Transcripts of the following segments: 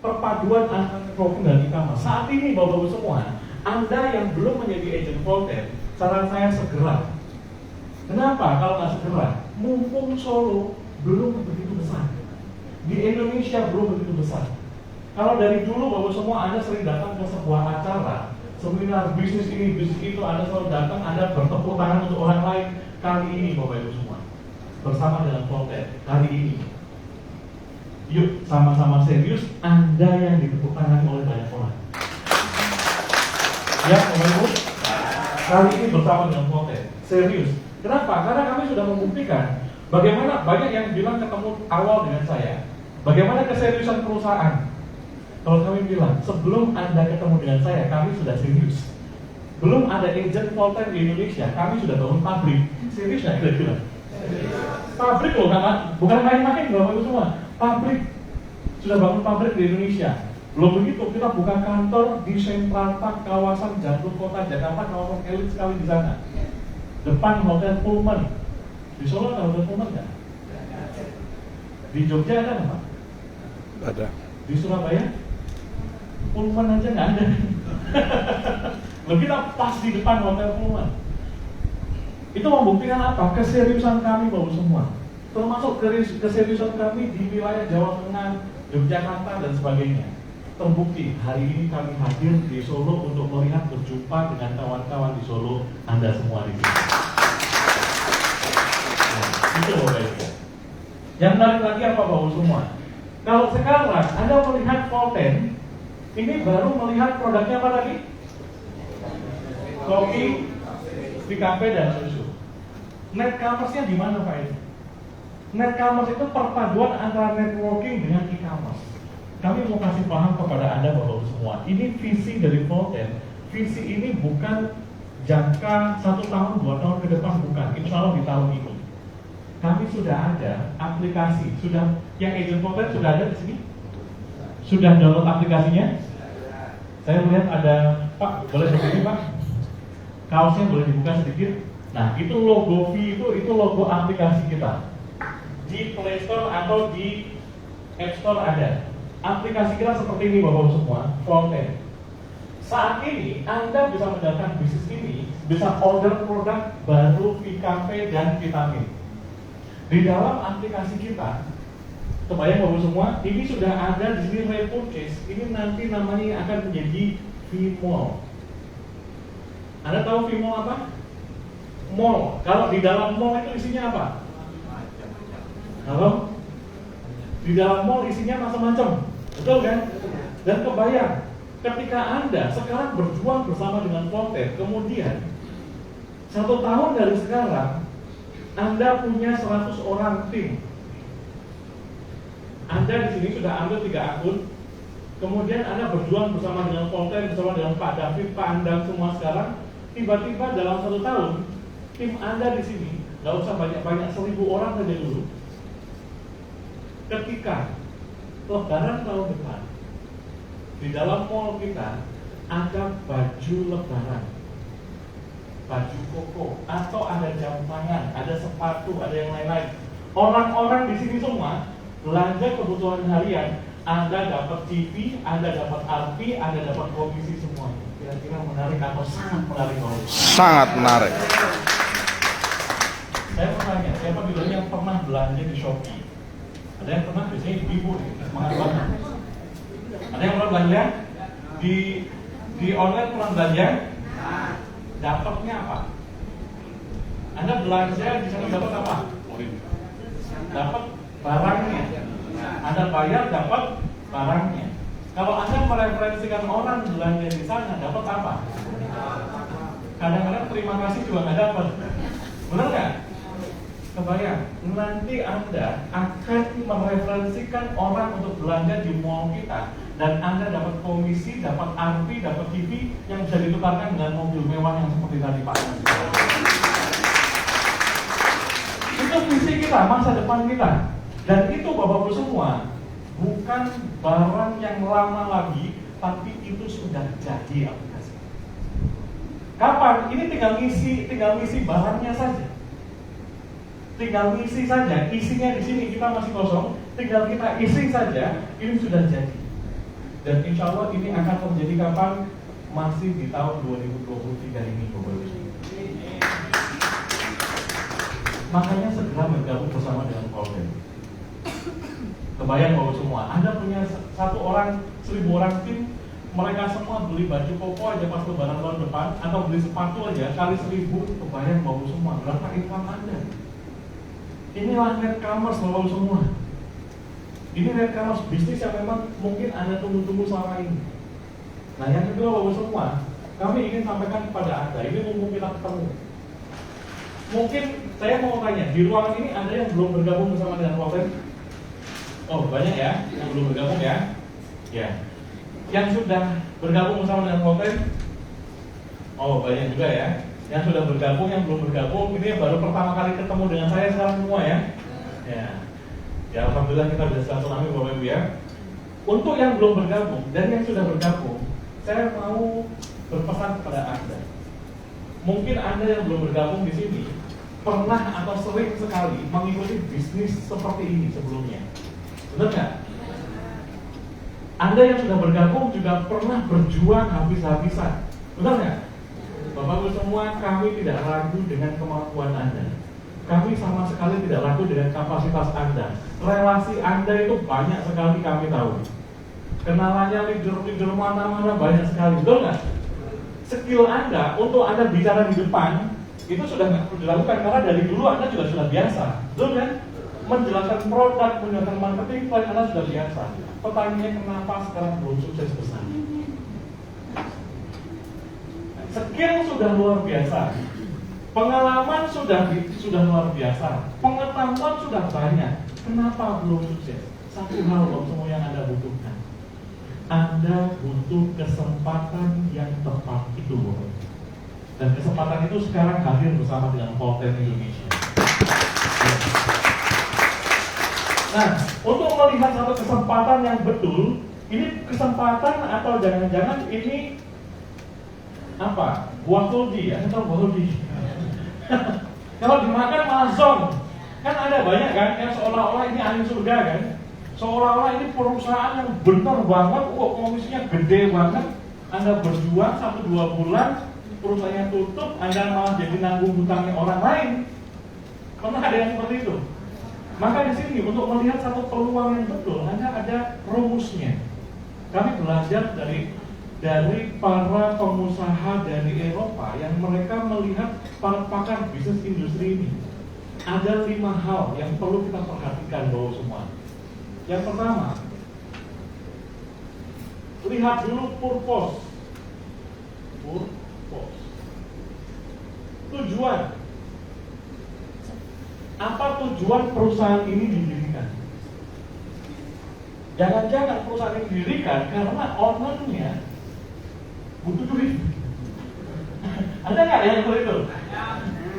perpaduan antara networking dan e-commerce. Saat ini Bapak-Ibu semua, Anda yang belum menjadi agent Volten, saran saya segera. Kenapa kalau nggak segera? Mumpung Solo belum begitu besar, di Indonesia belum begitu besar. Kalau dari dulu Bapak semua Anda sering datang ke sebuah acara, seminar bisnis ini, bisnis itu, Anda selalu datang, Anda bertepuk tangan untuk orang lain. Kali ini Bapak Ibu semua, bersama dengan Volten, kali ini, yuk sama-sama serius, Anda yang ditepuk tangan oleh banyak orang. Ya Bapak Ibu, kali ini bersama dengan Volten, serius. Kenapa? Karena kami sudah membuktikan bagaimana banyak yang bilang ketemu awal dengan saya, bagaimana keseriusan perusahaan. Kalau kami bilang, sebelum Anda ketemu dengan saya, kami sudah serius. Belum ada agent Volten di Indonesia, kami sudah bangun pabrik. Serius nggak kira-kira? Pabrik loh, bukan main-main Bapak Ibu semua. Pabrik, sudah bangun pabrik di Indonesia. Belum begitu, kita buka kantor di Central Park, kawasan jantung kota Jakarta, kawasan elit sekali di sana. Depan Hotel Pullman. Di Solo ada Hotel Pullman nggak? Di Jogja ada nggak Pak? Ada. Di Surabaya? Pullman aja nggak ada. Loh, kita pas di depan Hotel Pullman. Itu membuktikan apa? Keseriusan kami Bapak semua. Termasuk keseriusan kami di wilayah Jawa Tengah, Yogyakarta dan sebagainya. Terbukti hari ini kami hadir di Solo untuk melihat berjumpa dengan kawan-kawan di Solo, Anda semua di sini. Nah, itu Bapak Ibu. Yang menarik lagi apa Bapak semua? Kalau sekarang Anda melihat Volten, ini baru melihat produknya apa lagi? Kopi, kafe dan susu. Netcommerce-nya di mana Pak ini? Netcommerce itu perpaduan antara networking dengan e-commerce. Kami mau kasih paham kepada Anda Bapak semua. Ini visi dari Volten. Visi ini bukan jangka 1 tahun, 2 tahun ke depan, bukan. Insya Allah di tahun ini. Kami sudah ada aplikasi, yang agent Volten sudah ada di sini. Sudah download aplikasinya? Saya melihat ada, Pak, boleh berdiri Pak? Kaosnya boleh dibuka sedikit. Nah, itu logo V itu logo aplikasi kita. Di Play Store atau di App Store ada. Aplikasi kita seperti ini Bapak semua, Volten. Saat ini Anda bisa menjalankan bisnis ini, bisa order produk baru, cafe dan vitamin. Di dalam aplikasi kita, kebayang Bapak semua, ini sudah ada di sini repurchase. Ini nanti namanya akan menjadi V-Mall. Anda tahu V-Mall apa? Mall. Kalau di dalam mall itu isinya apa? Halo? Di dalam mall isinya macam-macam. Betul kan? Dan kebayang, ketika Anda sekarang berjuang bersama dengan Volten, kemudian 1 tahun dari sekarang, Anda punya 100 orang tim. Anda di sini sudah ambil 3 akun, kemudian Anda berjuang bersama dengan Volten, bersama dengan Pak David, Pak Andang semua sekarang, tiba-tiba dalam 1 tahun, tim Anda di sini, nggak usah banyak-banyak, 1000 orang saja dulu. Ketika Lebaran tahun depan, di dalam mall kita ada baju Lebaran, baju koko, atau ada jam tangan, ada sepatu, ada yang lain-lain. Orang-orang di sini semua belanja kebutuhan harian. Anda dapat TV, Anda dapat RP, Anda dapat komisi semua. Kira-kira menarik atau sangat menarik? Sangat menarik. Saya mau tanya, siapa di sini yang pernah belanja di Shopee? Ada yang pernah? Biasanya ibu semangat banget. Ada yang pernah belanja di online, pernah belanja? Dapatnya apa? Anda belanja di sana dapat apa? Dapat barangnya. Anda bayar dapat barangnya. Kalau Anda mereferensikan orang belanja di sana, dapat apa? Kadang-kadang terima kasih juga nggak dapat. Benar nggak? Kebayang, nanti Anda akan mereferensikan orang untuk belanja di mall kita, dan Anda dapat komisi, dapat RP, dapat TV yang bisa ditukarkan dengan mobil mewah yang seperti tadi Pak. Itu visi kita, masa depan kita. Dan itu Bapak-Ibu semua, bukan barang yang lama lagi, tapi itu sudah jadi aplikasi. Kapan? Ini tinggal ngisi barangnya saja. Tinggal isi saja, isinya di sini kita masih kosong, tinggal kita isi saja, ini sudah jadi. Dan insya Allah ini akan terjadi kapan? Masih di tahun 2023 ini, Bapak Ibu. Makanya segera bergabung bersama dengan Polden. Kebayang Bapak semua, Anda punya 1.000 orang tim, mereka semua beli baju koko aja pas lebaran tahun depan, atau beli sepatu aja kali 1.000, kebayang Bapak semua, berapa income Anda? Inilah net commerce Bapak semua. Ini net commerce bisnis yang memang mungkin Anda tunggu-tunggu selama ini. Nah yang kedua Bapak semua, kami ingin sampaikan kepada Anda, ini mumpung kita ketemu. Mungkin saya mau tanya, di ruangan ini ada yang belum bergabung bersama dengan Polden? Oh banyak ya, yang belum bergabung ya? Ya. Yang sudah bergabung bersama dengan Polden? Oh banyak juga ya. Yang sudah bergabung, yang belum bergabung, ini baru pertama kali ketemu dengan saya sekarang semua ya? Ya. Ya alhamdulillah kita bisa silaturahmi Bapak Ibu ya. Untuk yang belum bergabung dan yang sudah bergabung, saya mau berpesan kepada Anda. Mungkin Anda yang belum bergabung di sini pernah atau sering sekali mengikuti bisnis seperti ini sebelumnya. Benar nggak? Anda yang sudah bergabung juga pernah berjuang habis-habisan. Benar nggak? Bapak-Ibu semua, kami tidak ragu dengan kemampuan Anda. Kami sama sekali tidak ragu dengan kapasitas Anda. Relasi Anda itu banyak sekali kami tahu. Kenalannya leader-leader mana-mana banyak sekali. Betul nggak? Skill Anda untuk Anda bicara di depan itu sudah nggak perlu dilakukan karena dari dulu Anda juga sudah biasa, betul kan? Menjelaskan produk, menjelaskan marketing plan Anda sudah biasa. Pertanyaannya kenapa sekarang belum sukses besar? Skill sudah luar biasa, pengalaman sudah luar biasa, pengetahuan sudah banyak. Kenapa belum sukses? Satu hal loh semua yang Anda butuhkan. Anda butuh kesempatan yang tepat itu, Bapak. Dan kesempatan itu sekarang hadir bersama dengan Polden Indonesia. Nah, untuk melihat satu kesempatan yang betul, ini kesempatan atau jangan-jangan ini apa? Buah kuldi ya, atau buah kuldi. Kalau dimakan malah zong. Kan ada banyak kan yang seolah-olah ini angin surga kan? Seolah-olah ini perusahaan yang benar banget, komisinya gede banget. Anda berjuang 1-2 bulan, perusahaannya tutup, Anda malah jadi nanggung hutangnya orang lain. Pernah ada yang seperti itu? Maka di sini untuk melihat satu peluang yang betul, Anda ada rumusnya. Kami belajar dari para pengusaha dari Eropa yang mereka melihat para pakar bisnis industri ini. Ada 5 hal yang perlu kita perhatikan bahwa semua. Yang pertama, lihat dulu purpose. Tujuan. Apa tujuan perusahaan ini didirikan? Jangan-jangan perusahaan ini didirikan karena ownernya butuh duit. Ada nggak yang seperti itu?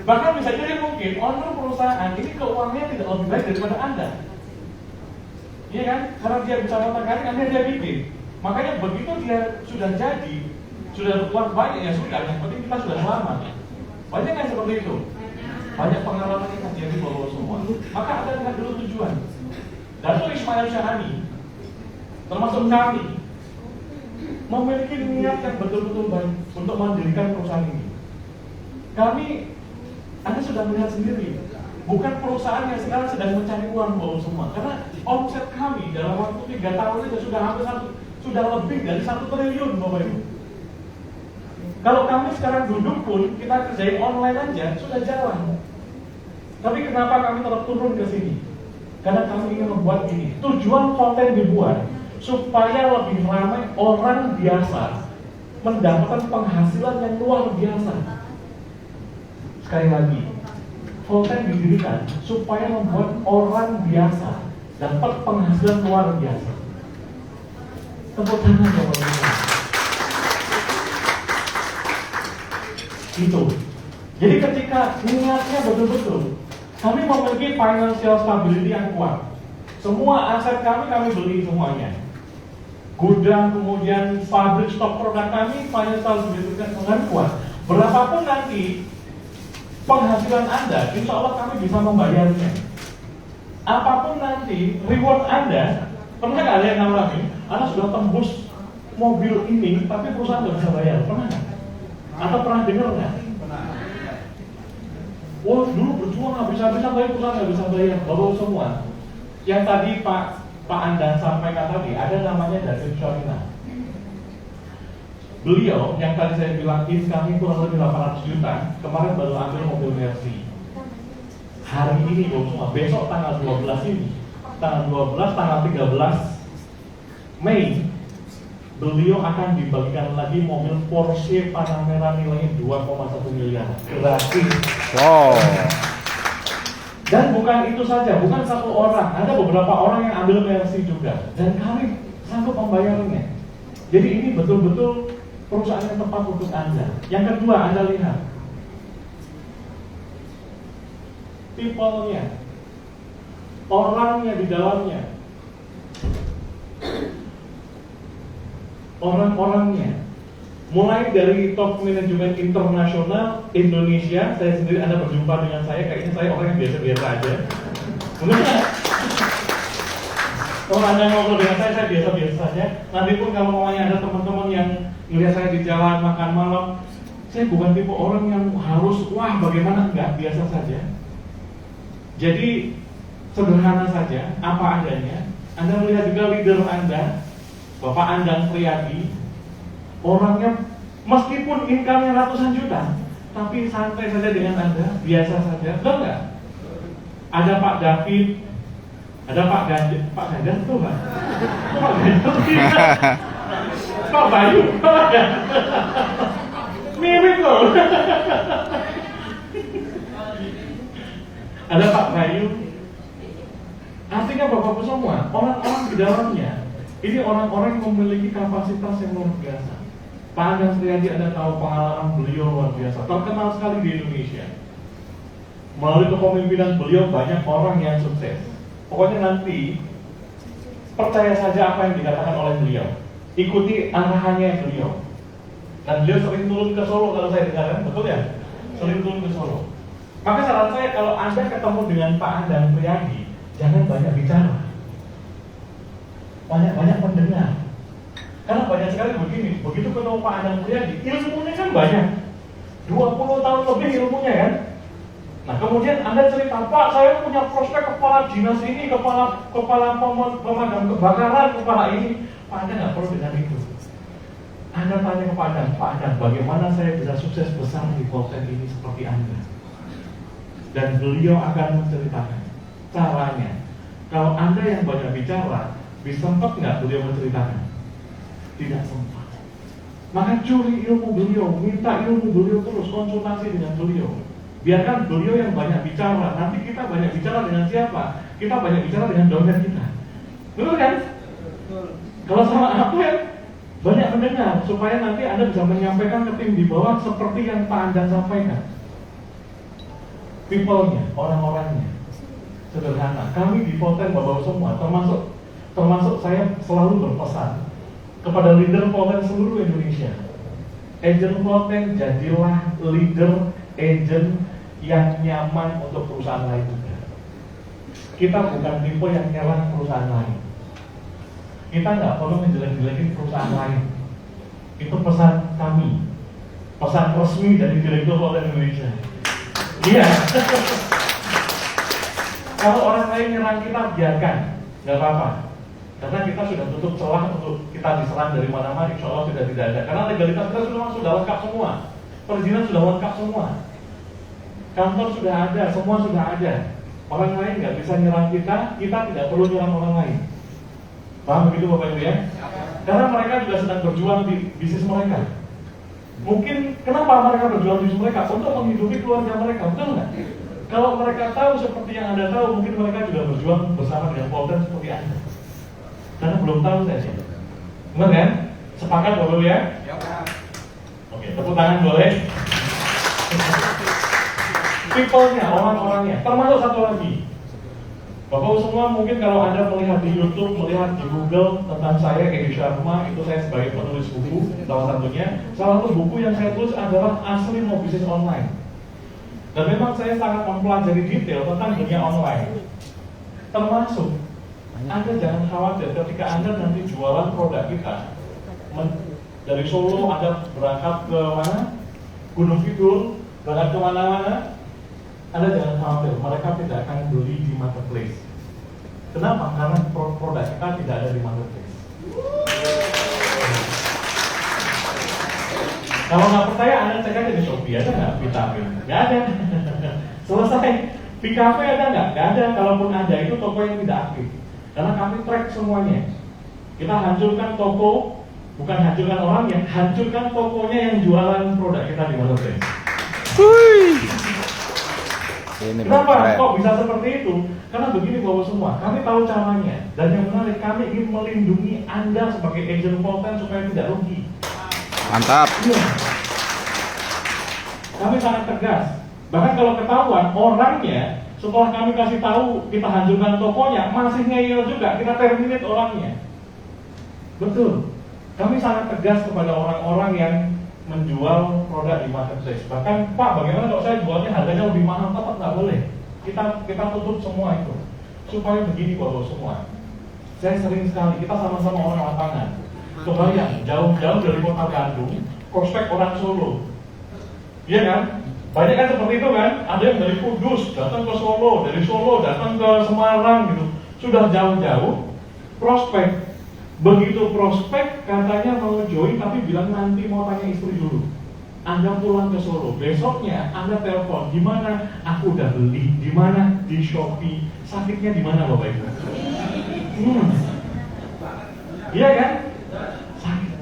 Bahkan bisa jadi mungkin owner perusahaan ini keuangannya tidak lebih baik daripada Anda. Iya kan? Karena dia bisa otak-atik, Anda dia bikin. Makanya begitu dia sudah jadi, sudah berbuat banyak ya sudah. Yang penting kita sudah selamat. Banyak yang seperti itu. Banyak pengalaman yang terjadi bahwa semua. Maka Anda lihat dulu tujuan. Datuk Ismail Syahani, termasuk kami, memiliki niat yang betul-betul baik untuk mendirikan perusahaan ini. Anda sudah melihat sendiri, bukan perusahaan yang sekarang sedang mencari uang bahwa semua. Karena omset kami dalam waktu 3 tahun itu sudah lebih dari 1 triliun, Bapak Ibu. Kalau kami sekarang duduk pun, kita kerjain online aja, sudah jalan. Tapi kenapa kami tetap turun ke sini? Karena kami ingin membuat ini. Tujuan konten dibuat supaya lebih ramai orang biasa mendapatkan penghasilan yang luar biasa. Sekali lagi, konten didirikan supaya membuat orang biasa dapat penghasilan luar biasa. Tepuk tangan Bapak-Ibu. Itu. Jadi ketika niatnya betul-betul, kami memiliki financial stability yang kuat. Semua aset kami beli semuanya. Gudang, kemudian pabrik stok produk kami, financial stability yang kuat. Berapapun nanti penghasilan Anda, insya Allah kami bisa membayarnya. Apapun nanti reward Anda, pernah nggak ada yang ngalamin? Anda sudah tembus mobil ini, tapi perusahaan nggak bisa bayar, pernah nggak? Atau pernah dengar nggak? Wah, dulu berjuang nggak bisa-bisa bayar, perusahaan nggak bisa bayar. Bapak semua, yang tadi Pak Andan sampaikan tadi, ada namanya David Sharina. Beliau, yang tadi saya bilang, income kurang lebih 800 juta, kemarin baru ambil mobil Mercy. Hari ini, semua, besok tanggal 12 ini, tanggal 12, tanggal 13 Mei, beliau akan dibagikan lagi mobil Porsche Panamera nilainya 2,1 miliar. Gratis. Wow. Dan bukan itu saja, bukan satu orang, ada beberapa orang yang ambil Mercy juga. Dan kami sanggup membayarnya. Jadi ini betul-betul perusahaan yang tepat untuk Anda. Yang kedua, Anda lihat people-nya, orangnya di dalamnya, orang-orangnya, mulai dari top manajemen internasional Indonesia. Saya sendiri, Anda berjumpa dengan saya, kayaknya saya orang yang biasa-biasa aja. Benar nggak? Kalau Anda ngobrol dengan saya biasa-biasa saja. Nanti pun kalau mamanya ada teman-teman yang melihat saya di jalan makan malam, saya bukan tipe orang yang harus wah bagaimana, enggak, biasa saja. Jadi sederhana saja, apa adanya. Anda melihat juga leader Anda, Bapak Andan Priyadi, orangnya meskipun income-nya ratusan juta, tapi santai saja dengan Anda, biasa saja, betul nggak? Ada Pak David, ada Pak Ganjar tuh Pak. Pak Ganjar, Pak Bayu, mirip loh. Ada Pak Bayu. Artinya Bapak-Bapak semua, orang-orang di dalamnya, ini orang-orang yang memiliki kapasitas yang luar biasa. Pak Andan Priyadi, Anda tahu pengalaman beliau luar biasa, terkenal sekali di Indonesia. Melalui kepemimpinan beliau banyak orang yang sukses. Pokoknya nanti percaya saja apa yang dikatakan oleh beliau, ikuti arahannya beliau. Dan beliau sering turun ke Solo kalau saya dengar, betul ya? Sering turun ke Solo. Maka saran saya, kalau Anda ketemu dengan Pak Andan Priyadi, jangan banyak bicara, banyak mendengar. Karena banyak sekali begini, begitu ketemu Pak Andan Priyadi, ilmunya kan banyak, 20 tahun lebih ilmunya kan. Nah kemudian Anda cerita, Pak saya punya prospek kepala dinas ini, kepala pemadam kebakaran, kepala ini. Pak Anda nggak perlu dengan itu. Anda tanya kepada Pak Andan, bagaimana saya bisa sukses besar di Polsek ini seperti Anda. Dan beliau akan menceritakan caranya. Kalau Anda yang banyak bicara, bisa sempat nggak beliau menceritakan? Tidak sempat. Maka curi ilmu beliau, minta ilmu beliau terus, konsultasi dengan beliau. Biarkan beliau yang banyak bicara. Nanti kita banyak bicara dengan siapa? Kita banyak bicara dengan dosen kita. Betul kan? Kalau sama aku ya, banyak mendengar supaya nanti Anda bisa menyampaikan ke tim di bawah seperti yang Pak Andan sampaikan. People-nya, orang-orangnya sederhana. Kami di Polten, Bapak semua, termasuk saya selalu berpesan kepada leader Polten seluruh Indonesia. Agent Polten, jadilah leader agent yang nyaman untuk perusahaan lain juga. Kita bukan tipe yang nyerang perusahaan lain. Kita nggak perlu menjelek-jelekin perusahaan lain. Itu pesan kami, pesan resmi dari Direktur Polten Indonesia. Iya. Kalau orang lain nyerang kita, biarkan, nggak apa-apa. Karena kita sudah tutup celah untuk kita diserang dari mana-mana, insya Allah sudah tidak ada. Karena legalitas kita sudah lengkap semua, perizinan sudah lengkap semua, kantor sudah ada, semua sudah ada. Orang lain nggak bisa nyerang kita, kita tidak perlu nyerang orang lain. Paham begitu Bapak Ibu ya? Karena mereka juga sedang berjuang di bisnis mereka. Mungkin kenapa mereka berjuang di bisnis mereka? Untuk menghidupi keluarga mereka, betul nggak? Kalau mereka tahu seperti yang Anda tahu, mungkin mereka juga berjuang bersama dengan Polten seperti Anda. Karena belum tahu saya sih. Benar kan? Sepakat Bapak Ibu ya? Oke, tepuk tangan boleh. People-nya, orang-orangnya. Termasuk satu lagi. Bapak semua mungkin kalau Anda melihat di YouTube, melihat di Google tentang saya, Edi Sharma, itu saya sebagai penulis buku, salah satunya. Salah satu buku yang saya tulis adalah Asli Mau Bisnis Online. Dan memang saya sangat mempelajari detail tentang dunia online. Termasuk, Anda jangan khawatir ketika Anda nanti jualan produk kita, Dari Solo Anda berangkat ke mana? Gunung Kidul, berangkat ke mana-mana, Anda jangan khawatir, mereka tidak akan beli di marketplace. Kenapa? Karena produk kita tidak ada di marketplace. Kalau nggak percaya, Anda cek aja di Shopee, ada nggak vitamin? Nggak ada. Selesai. Di cafe ada nggak? Nggak ada. Kalaupun ada, itu toko yang tidak aktif. Karena kami track semuanya. Kita hancurkan toko, bukan hancurkan orang ya, hancurkan tokonya yang jualan produk kita di marketplace. Kenapa kok bisa seperti itu? Karena begini Bapak semua, kami tahu caranya. Dan yang menarik, kami ingin melindungi Anda sebagai agent Volten supaya tidak rugi. Mantap. Iya. Kami sangat tegas. Bahkan kalau ketahuan orangnya, setelah kami kasih tahu kita hancurkan tokonya, masih ngeyel juga, kita terminate orangnya. Betul. Kami sangat tegas kepada orang-orang yang menjual produk di marketplace. Bahkan, Pak, bagaimana kalau saya jualnya harganya lebih mahal? Tetap nggak boleh. Kita tutup semua itu. Supaya begini Bapak semua. Saya sering sekali, kita sama-sama orang lapangan. Kebayang, jauh-jauh dari kota Bandung, prospek orang Solo. Iya kan? Banyak kan seperti itu kan? Ada yang dari Kudus datang ke Solo, dari Solo datang ke Semarang gitu. Sudah jauh-jauh, prospek. Begitu prospek katanya mau join tapi bilang nanti mau tanya istri dulu. Anda pulang ke Solo, besoknya Anda telepon, di mana? Aku udah beli, di mana? Di Shopee. Sakitnya di mana Bapak Ibu? Iya kan? Sakit.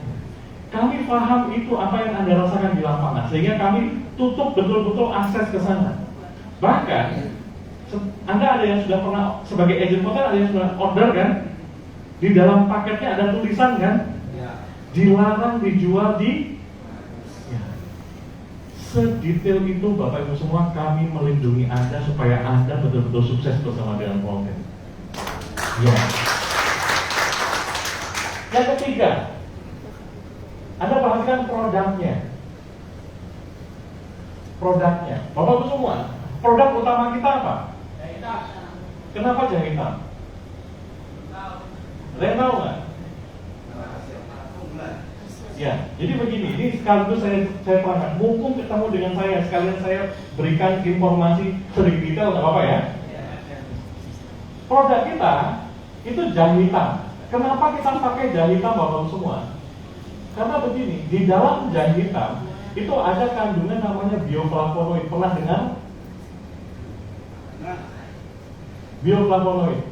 Kami paham itu apa yang Anda rasakan di lapangan, sehingga kami tutup betul-betul akses ke sana. Bahkan Anda ada yang sudah pernah sebagai agent hotel, ada yang sudah order kan? Di dalam paketnya ada tulisan kan? Dilarang dijual di sedetail itu Bapak Ibu semua. Kami melindungi Anda supaya Anda betul-betul sukses bersama dengan Volten. Ya. Yang ketiga, Anda perhatikan produknya. Produknya, Bapak Ibu semua, produk utama kita apa? Jahitan. Kenapa jahitan? Ada yang tahu nggak? Ya, jadi begini, ini sekaligus saya terangkan. Mumpung ketemu dengan saya, sekalian saya berikan informasi sedikit detail, nggak apa-apa ya? Produk kita itu jahitan. Kenapa kita pakai jahitan Bapak semua? Karena begini, di dalam jahitan itu ada kandungan namanya bioflavonoid. Pernah dengar? Bioflavonoid.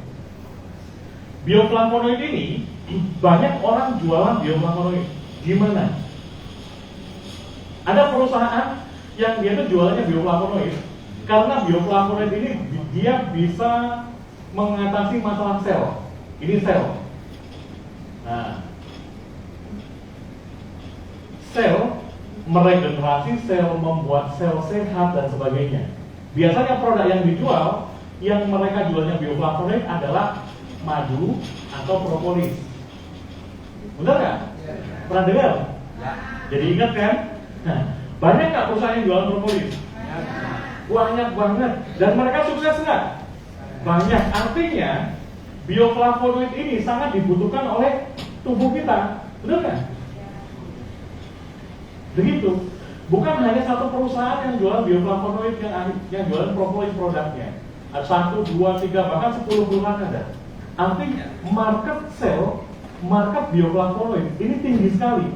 Bioflavonoid ini banyak orang jualan bioflavonoid. Gimana? Ada perusahaan yang dia tuh jualannya bioflavonoid karena bioflavonoid ini dia bisa mengatasi masalah sel. Ini sel. Nah, sel meregenerasi, sel membuat sel sehat dan sebagainya. Biasanya produk yang dijual, yang mereka jualnya bioflavonoid adalah madu atau propolis. Benar nggak? Pernah dengar? Jadi ingat kan? Nah, banyak nggak perusahaan yang jualan propolis? Banyak banget. Dan mereka sukses nggak? Banyak. Artinya bioflavonoid ini sangat dibutuhkan oleh tubuh kita. Benar nggak? Begitu. Bukan hanya satu perusahaan yang jualan bioflavonoid yang jualan propolis produknya. Ada 1, 2, 3, bahkan 10 perusahaan ada. Artinya market bioflavonoid ini tinggi sekali.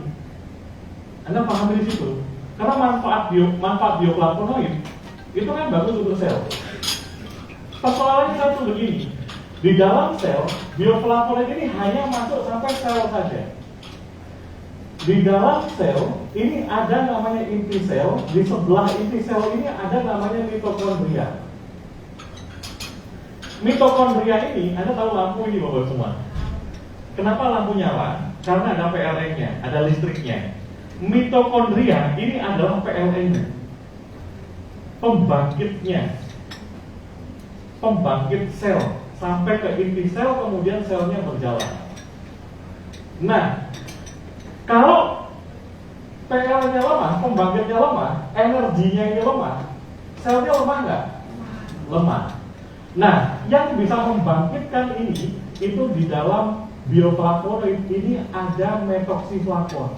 Anda paham di situ? Karena manfaat bioflavonoid itu kan bagus untuk sel. Persoalannya satu begini, di dalam sel bioflavonoid ini hanya masuk sampai sel saja. Di dalam sel ini ada namanya inti sel, di sebelah inti sel ini ada namanya mitokondria. Mitokondria ini, Anda tahu lampu ini Bapak semua. Kenapa lampu nyala? Karena ada PLN-nya, ada listriknya. Mitokondria ini adalah PLN-nya, pembangkitnya, pembangkit sel sampai ke inti sel, kemudian selnya berjalan. Nah, kalau PLN-nya lemah, pembangkitnya lemah, energinya ini lemah, selnya lemah nggak? Lemah. Nah, yang bisa membangkitkan ini itu di dalam bioflavonoid ini ada metoksiflavon.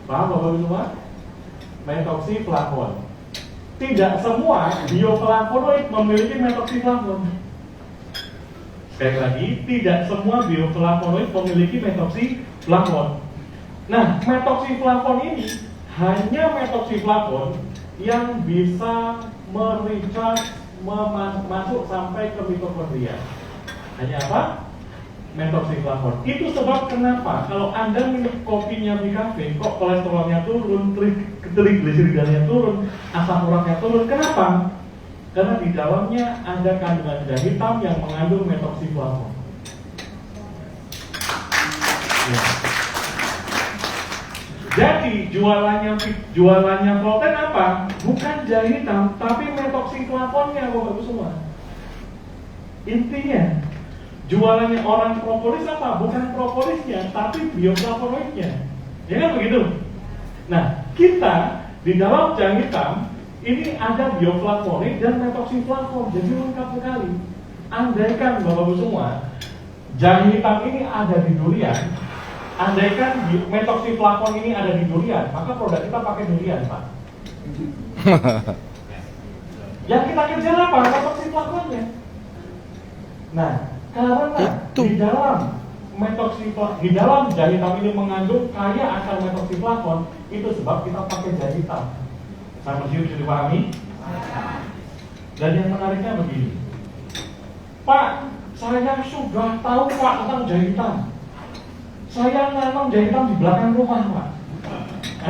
Paham Bapak Ibu semua? Metoksiflavon. Tidak semua bioflavonoid memiliki metoksiflavon. Sekali lagi, tidak semua bioflavonoid memiliki metoksiflavon. Nah, metoksiflavon ini hanya metoksiflavon yang bisa merecharge, masuk sampai ke mitokondria. Hanya apa? Metoksiflavon. Itu sebab kenapa kalau Anda minum kopinya di kafe, kok kolesterolnya turun, trigliseridanya turun, asam uratnya turun. Kenapa? Karena di dalamnya ada kandungan jahe hitam yang mengandung metoksiflavon. Ya. Jadi jualannya protein apa? Bukan jahe hitam, tapi metoksiflavonnya, Bapak Ibu semua. Intinya, jualannya orang propolis apa? Bukan propolisnya, tapi bioflavonoidnya. Ya kan begitu? Nah, kita di dalam jahe hitam ini ada bioflavonoid dan metoksiflavon, jadi lengkap sekali. Andaikan Bapak Ibu semua, jahe hitam ini ada di durian, andaikan metoksiflavon ini ada di durian, maka produk kita pakai durian, Pak. Yang kita kejar apa? Metoksiflavonnya. Nah, karena di dalam di dalam jahe hitam ini mengandung kaya akan metoksiflavon, itu sebab kita pakai jahe hitam. Sampai sini bisa dipahami? Dan yang menariknya begini, Pak, saya sudah tahu Pak tentang jahe hitam. Saya nanam jahe hitam di belakang rumah, Pak.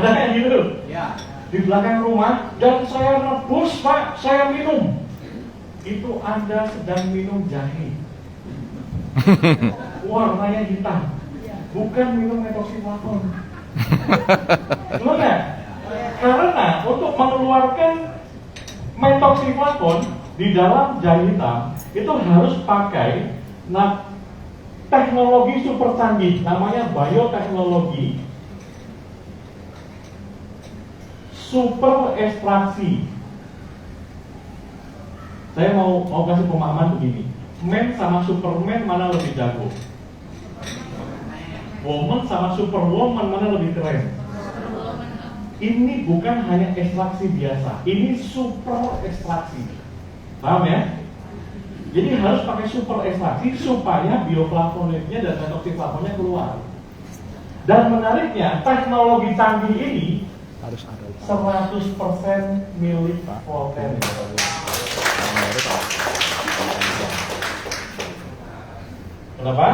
Ada kayak gitu? Ya. Di belakang rumah, dan saya rebus, Pak, saya minum. Itu Anda sedang minum jahe. Warnanya hitam, bukan minum metoksiflavon. Betul nggak? Karena untuk mengeluarkan metoksiflavon di dalam jahe hitam itu harus pakai teknologi super canggih, namanya bioteknologi super ekstraksi. Saya mau kasih pemahaman begini. Man sama Superman mana lebih jago? Woman sama Superwoman mana lebih keren? Ini bukan hanya ekstraksi biasa, ini super ekstraksi. Paham ya? Jadi harus pakai super ekstraksi supaya bioflavonoidnya dan metoksiflavonnya keluar. Dan menariknya, teknologi canggih ini harus ada 100% milik Volten. Kenapa?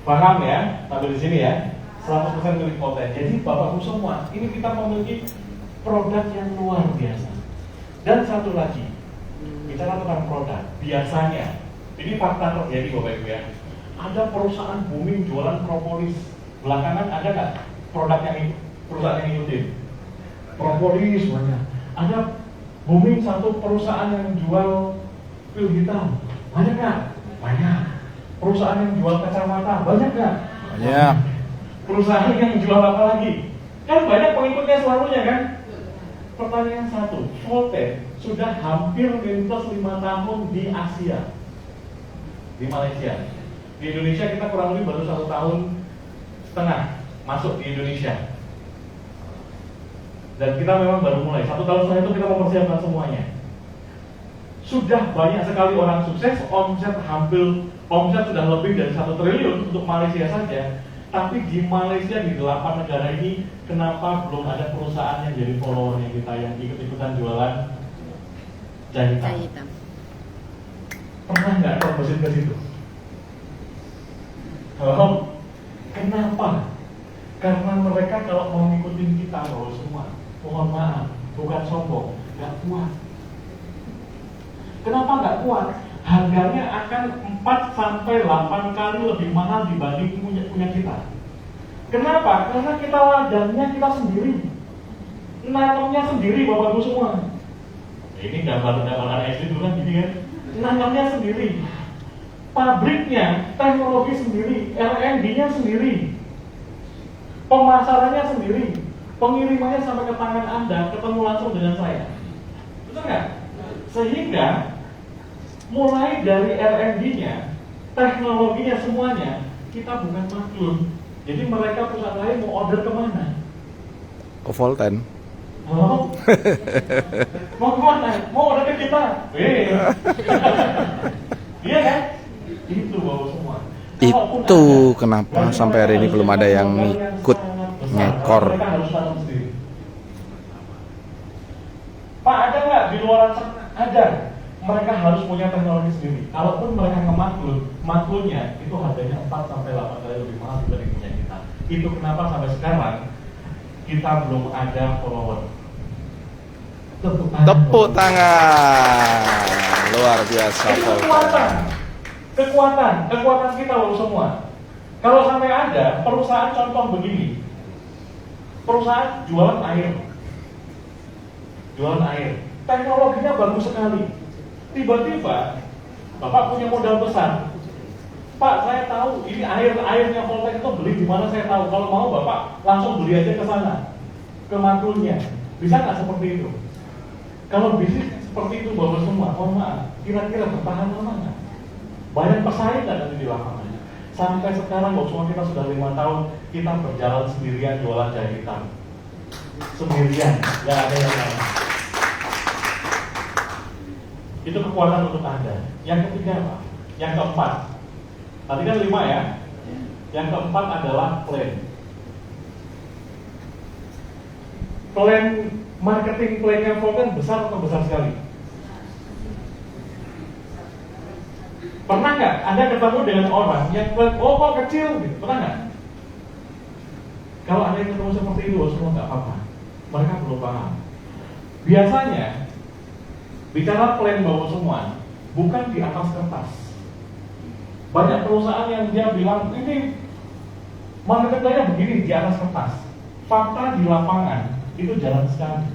Paham ya? Sampai di sini ya. 100% milik Volten. Jadi Bapak Ibu semua, ini kita memiliki produk yang luar biasa. Dan satu lagi, bicara tentang produk, biasanya ini fakta terjadi Bapak Ibu ya. Ada perusahaan booming jualan propolis. Belakangan ada nggak perusahaan yang ikutin? Propolis banyak. Ada booming satu perusahaan yang jual pil hitam. Banyak nggak? Banyak. Perusahaan yang jual kacamata. Banyak nggak? Banyak. Perusahaan yang jual apa lagi? Kan banyak pengikutnya selalunya kan? Pertanyaan satu, Volten sudah hampir lintas 5 tahun di Asia, di Malaysia. Di Indonesia kita kurang lebih baru 1 tahun setengah masuk di Indonesia. Dan kita memang baru mulai. 1 tahun setengah itu kita mempersiapkan semuanya. Sudah banyak sekali orang sukses, omset sudah lebih dari 1 triliun untuk Malaysia saja. Tapi di Malaysia, di 8 negara ini, kenapa belum ada perusahaan yang jadi followernya kita yang ikut-ikutan jualan jahe hitam? Pernah nggak terbesit ke situ? Kenapa? Karena mereka kalau mau ngikutin kita loh semua, mohon maaf, bukan sombong, nggak kuat. Kenapa nggak kuat? Harganya akan 4-8 kali lebih mahal dibanding punya kita. Kenapa? Karena kita ladangnya kita sendiri, nanamnya sendiri Bapak Ibu semua. Ini gambar SD dulu kan gini kan, nanamnya sendiri, pabriknya, teknologi sendiri, R&D-nya sendiri, pemasarannya sendiri, pengirimannya sampai ke tangan Anda, ketemu langsung dengan saya. Betul nggak? Sehingga mulai dari R&D-nya, teknologinya semuanya, kita bukan makhluk. Jadi mereka perusahaan lain mau order kemana? Ke Volten. Oh, mau kemana? Mau order ke kita? Iya kan? Itu bawa semua. Kalaupun Itu ada, kenapa berarti sampai hari mereka ini harus belum ada yang modal ngikut sangat besar. ngekor. Mereka harus tanam sendiri. Pak, ada nggak di luar sana? Ada. Mereka harus punya teknologi sendiri. Kalaupun mereka ngemaklun, maklunnya itu harganya 4-8 kali lebih mahal dibanding punya kita. Itu kenapa sampai sekarang kita belum ada follower. Tepuk tangan. Luar biasa Itu Volten. kekuatan kita loh semua. Kalau sampai ada perusahaan contoh begini, perusahaan jualan air, teknologinya bagus sekali. Tiba-tiba Bapak punya modal besar. Pak, saya tahu ini airnya Volten itu beli di mana saya tahu. Kalau mau Bapak langsung beli aja ke sana, ke maklunnya. Bisa nggak seperti itu? Kalau bisnis seperti itu bawa semua, mohon maaf, kira-kira bertahan lama nggak? Banyak pesaing nggak nanti di lapangan? Sampai sekarang bawa semua kita sudah 5 tahun kita berjalan sendirian jualan jahitan, sendirian, nggak ada yang lain. Itu kekuatan untuk Anda. Yang ketiga apa? Yang keempat. Tadi kan 5 ya. Yang keempat adalah plan. Marketing plan-nya Volten besar atau besar sekali? Pernah nggak Anda ketemu dengan orang yang plan, oh kok kecil gitu? Pernah nggak? Kalau Anda yang ketemu seperti itu, semua nggak apa-apa. Mereka belum paham. Biasanya bicara plan bawa semua, bukan di atas kertas. Banyak perusahaan yang dia bilang ini marketing plan-nya begini di atas kertas. Fakta di lapangan itu jarang sekali.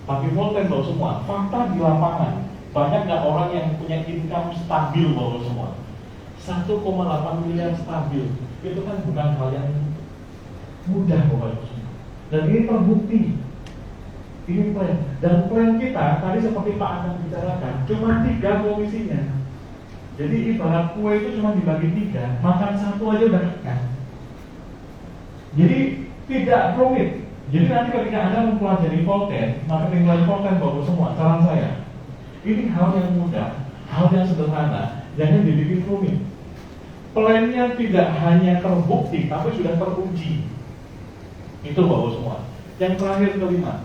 Tapi Volten bawa semua, fakta di lapangan banyak nggak orang yang punya income stabil bawa semua. 1,8 miliar stabil, itu kan bukan hal yang mudah bawa semua. Dan ini terbukti. Ini plan. Dan plan kita tadi seperti Pak Anang bicarakan, cuma 3 komisinya. Jadi ibarat kue itu cuma dibagi 3, makan 1 aja udah kenyang. Jadi tidak rumit. Jadi nanti ketika Anda mempelajari Volten, marketing plan Volten bagus semua, saran saya. Ini hal yang mudah, hal yang sederhana, jangan dibikin rumit. Plannya tidak hanya terbukti, tapi sudah teruji. Itu bagus semua. Yang terakhir kelima,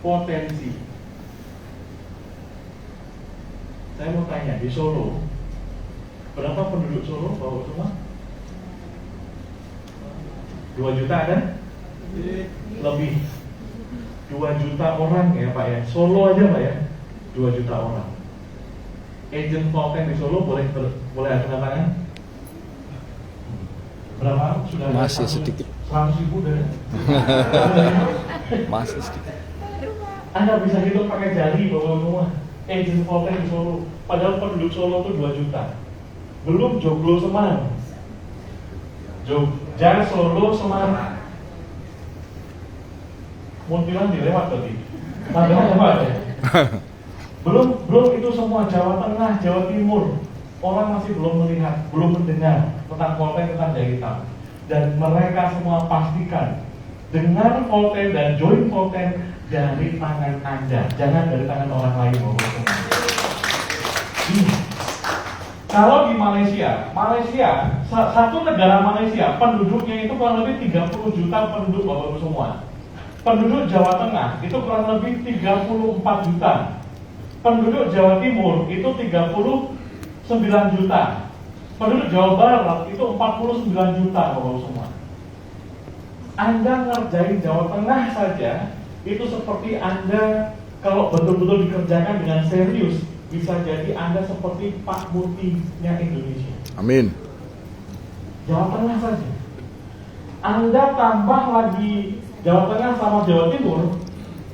potensi. Saya mau tanya, di Solo, berapa penduduk Solo bagus semua? 2 juta ada? Lebih 2 juta orang ya Pak ya. Solo aja Pak ya, 2 juta orang. Agent Volten di Solo boleh ada tangan? Berapa? Sudah Masih sedikit. 100.000 deh. Masih sedikit. Anda bisa hitung pakai jari bawa semua. Agent Volten di Solo. Padahal penduduk Solo itu 2 juta. Belum Joglo Semarang. Jogja, Solo, Semarang. Muntilan dilewat tadi. Padahal apa ya? Belum itu semua Jawa Tengah, Jawa Timur. Orang masih belum melihat, belum mendengar tentang Volten, tentang jahitan. Dan mereka semua pastikan dengar Volten dan join Volten dari tangan Anda, jangan dari tangan orang lain. Kalau di Malaysia, satu negara Malaysia, penduduknya itu kurang lebih 30 juta penduduk Bapak-Ibu semua. Penduduk Jawa Tengah itu kurang lebih 34 juta. Penduduk Jawa Timur itu 39 juta. Penduduk Jawa Barat itu 49 juta Bapak-Ibu semua. Anda ngerjain Jawa Tengah saja, itu seperti Anda kalau betul-betul dikerjakan dengan serius, bisa jadi Anda seperti Pak Mutinya Indonesia. Amin. Jawa Tengah saja. Anda tambah lagi Jawa Tengah sama Jawa Timur,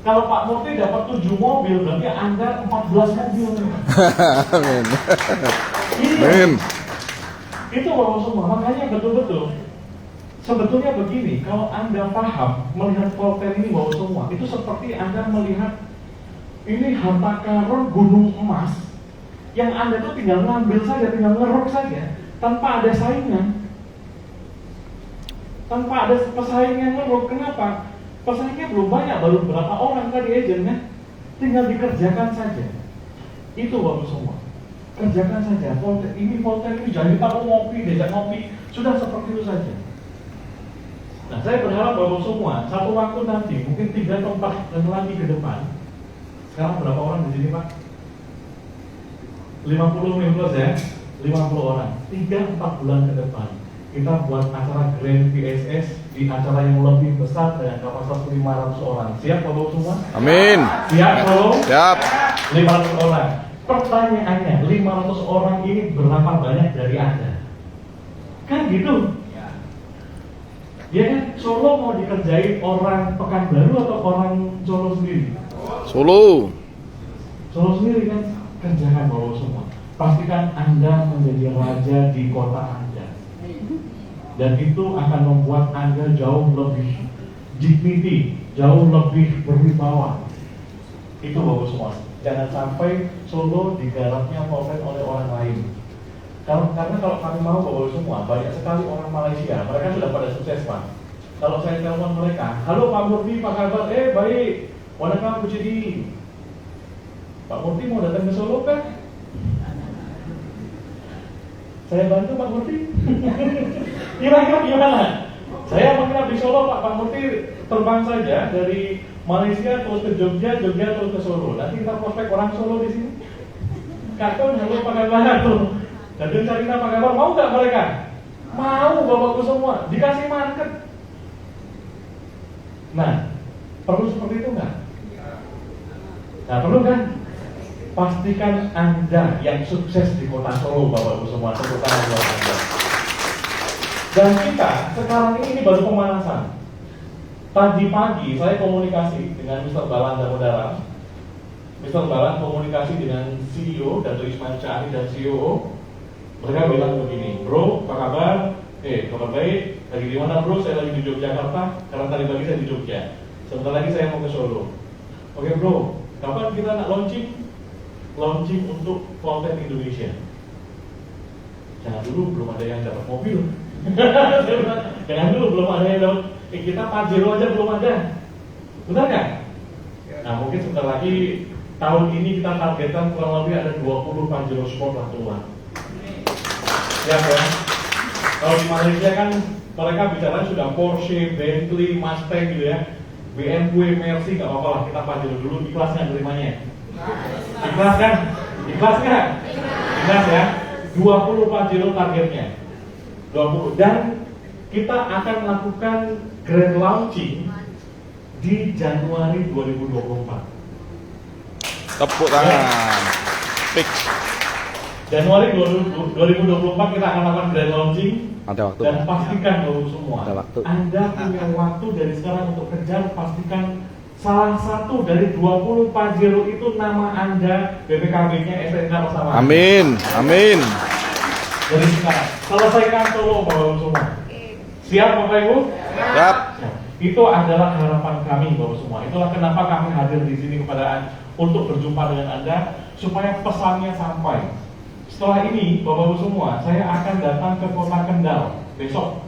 kalau Pak Murti dapat 7 mobil, berarti Anda 14 mobil. Amin. Iya. Amin. Itu Bapak semua, makanya betul-betul sebetulnya begini, kalau Anda paham melihat Volten ini Bapak semua, itu seperti Anda melihat ini harta karun gunung emas Yang Anda tuh tinggal ngambil saja, tinggal ngeruk saja, tanpa ada saingan. Tanpa ada pesaing yang ngeruk. Kenapa? Pesaingnya belum banyak, baru berapa orang tadi agentnya. Tinggal dikerjakan saja. Itu Bapak semua. Kerjakan saja. Ini Voltaire ini jangan kita mau ngopi, diajak ngopi. Sudah seperti itu saja. Nah, saya berharap Bapak semua, satu waktu nanti, mungkin 3 atau 4 lagi ke depan. Sekarang berapa orang di sini, Pak? 50 plus ya? 50 orang. 3-4 bulan ke depan, kita buat acara Grand PSS di acara yang lebih besar dengan kapasitas 500 orang. Siap Bapak semua? Amin. Siap Bapak? Siap. 500 orang. Pertanyaannya, 500 orang ini berapa banyak dari Anda? Kan gitu? Ya kan, Solo mau dikerjain orang Pekanbaru atau orang Solo sendiri? Solo. Solo sendiri kan, kerjakan Bapak semua. Pastikan Anda menjadi raja di kota Anda. Dan itu akan membuat Anda jauh lebih dignity, jauh lebih berwibawa. Itu Bapak semua. Jangan sampai Solo digarapnya oleh orang lain. Karena kalau kami mau Bapak semua, banyak sekali orang Malaysia, mereka sudah pada sukses Pak. Kalau saya telepon mereka, halo Pak Murti, apa kabar? Baik, wanakam jadi Pak Murti mau datang ke Solo kan? Saya bantu Pak Murti. Gimana? Saya menginap di Solo Pak Murti terbang saja dari Malaysia terus ke Jogja, Jogja terus ke Solo. Nanti kita prospek orang Solo di sini. Kakon, halo Pak kabar tuh. Dan cari apa kabar, mau nggak mereka? Mau Bapakku semua, dikasih market. Nah, perlu seperti itu nggak? Nah, perlu kan? Pastikan Anda yang sukses di kota Solo Bapakku semua, tepuk tangan buat Anda. Dan kita sekarang ini baru pemanasan. Tadi pagi saya komunikasi dengan Mr. Balan Damodara. Mr. Balan komunikasi dengan CEO Dato' Ismail Syahri dan COO. Mereka bilang begini, bro, apa kabar? Kabar baik. Lagi di mana bro? Saya lagi di Yogyakarta. Karena tadi pagi saya di Jogja. Sebentar lagi saya mau ke Solo. Oke bro, kapan kita nak launching? Launching untuk Voltaire Indonesia. Jangan dulu, belum ada yang dapat mobil. Jangan dulu, belum ada yang dapat. Kita Pajero aja belum ada. Benar kan? Nah mungkin sebentar lagi tahun ini kita targetkan kurang lebih ada 20 Pajero Sport lah keluar. Ya kan? Kalau di Malaysia kan mereka bicara sudah Porsche, Bentley, Mustang gitu ya, BMW, Mercy, nggak apa-apa lah, kita Pajero dulu. Ikhlas nggak terimanya? Ikhlas kan? Ikhlas nggak? Ikhlas ya? 20 Pajero targetnya, 20. Dan kita akan melakukan grand launching di Januari 2024. Tepuk tangan. Fix. Januari 2024 kita akan lakukan grand launching. Ada waktu. Dan pastikan dulu semua, Ada waktu. Anda punya waktu dari sekarang untuk kejar. Pastikan salah satu dari 20 Pajero itu nama Anda, BPKB-nya, SNK bersama. Amin. Amin. Dari sekarang selesaikan Solo Bapak semua. Siap Bapak Ibu? Siap. Ya, itu adalah harapan kami Bapak semua. Itulah kenapa kami hadir di sini kepada untuk berjumpa dengan Anda supaya pesannya sampai. Setelah ini Bapak Ibu semua, saya akan datang ke kota Kendal besok.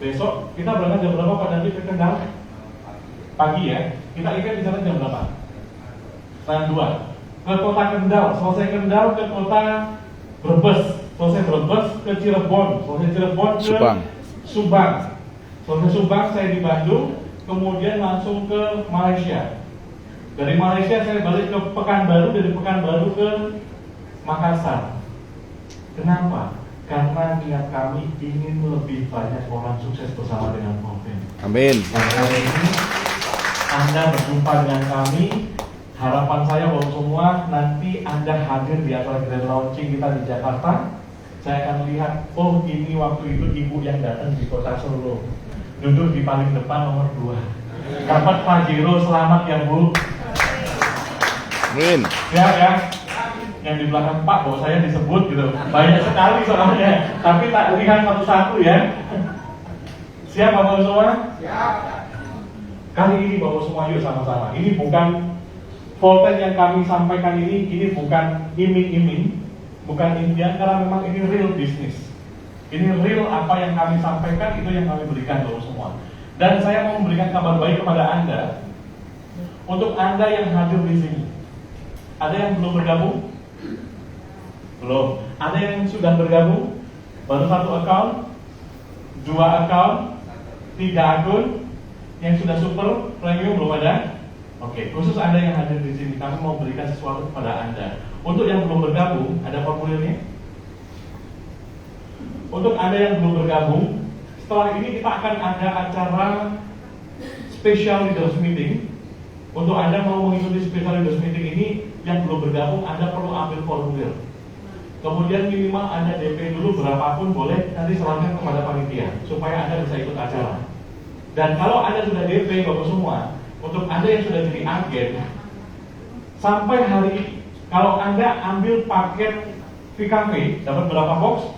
Besok kita berangkat jam berapa Pak nanti ke Kendal? Pagi ya. Kita ikat di sana jam berapa? Setengah 2. Ke kota Kendal, selesai Kendal ke kota Brebes, selesai Brebes ke Cirebon, selesai Cirebon ke Subang. Selesai Subang saya di Bandung, kemudian langsung ke Malaysia. Dari Malaysia saya balik ke Pekanbaru, dari Pekanbaru ke Makassar. Kenapa? Karena niat kami ingin lebih banyak orang sukses bersama dengan Voltaire. Amin. Dan hari ini Anda berjumpa dengan kami. Harapan saya bahwa semua nanti Anda hadir di acara grand launching kita di Jakarta. Saya akan lihat, oh ini waktu itu ibu yang datang di kota Solo, duduk di paling depan nomor 2. Dapat Pajero, selamat ya Bu. Amin. Ya. Yang di belakang Pak, bahwa saya disebut gitu. Banyak sekali soalnya, tapi tak lihat satu-satu ya. Siap Bapak semua? Siap. Kali ini Bapak semua yuk sama-sama. Ini bukan Voltaire yang kami sampaikan ini bukan iming-iming, bukan impian, karena memang ini real bisnis. Ini real apa yang kami sampaikan, itu yang kami berikan loh semua. Dan saya mau memberikan kabar baik kepada Anda. Untuk Anda yang hadir di sini, ada yang belum bergabung? Belum. Ada yang sudah bergabung? Baru 1 account, 2 account, 3 akun. Yang sudah super premium belum ada? Oke, khusus Anda yang hadir di sini, kami mau berikan sesuatu kepada Anda. Untuk yang belum bergabung, ada formulirnya? Untuk Anda yang belum bergabung, setelah ini kita akan ada acara special leaders meeting. Untuk Anda mau mengikuti special leaders meeting ini, yang belum bergabung, Anda perlu ambil formulir. Kemudian minimal Anda DP dulu berapapun boleh, nanti serahkan kepada panitia supaya Anda bisa ikut acara. Dan kalau Anda sudah DP bagus semua, untuk Anda yang sudah jadi agen, sampai hari ini, kalau Anda ambil paket VKP, dapat berapa box?